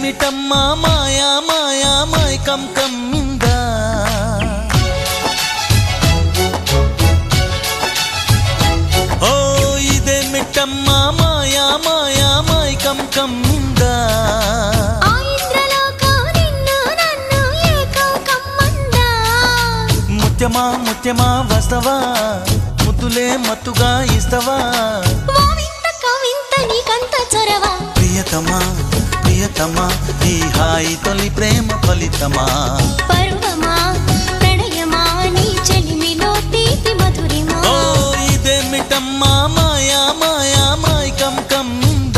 ఇదేమిటమ్మా మాయా మాయా మైకం కమ్మిందా ఓ ఇదేమిటమ్మా మాయా మాయా మైకం కమ్మిందా ముత్యమా ముత్యమా వస్తవా ముద్దులే మత్తుగా ఇస్తవా ప్రియతమా ప్రియతమా ఈ హాయి తొలి ప్రేమ ఫలితమా పరువమా ప్రణయమా నీ చెలిమిలో తీపి మధురిమా ఓ ఇదేమిటమ్మా మాయా మాయా మైకం కమ్మిందా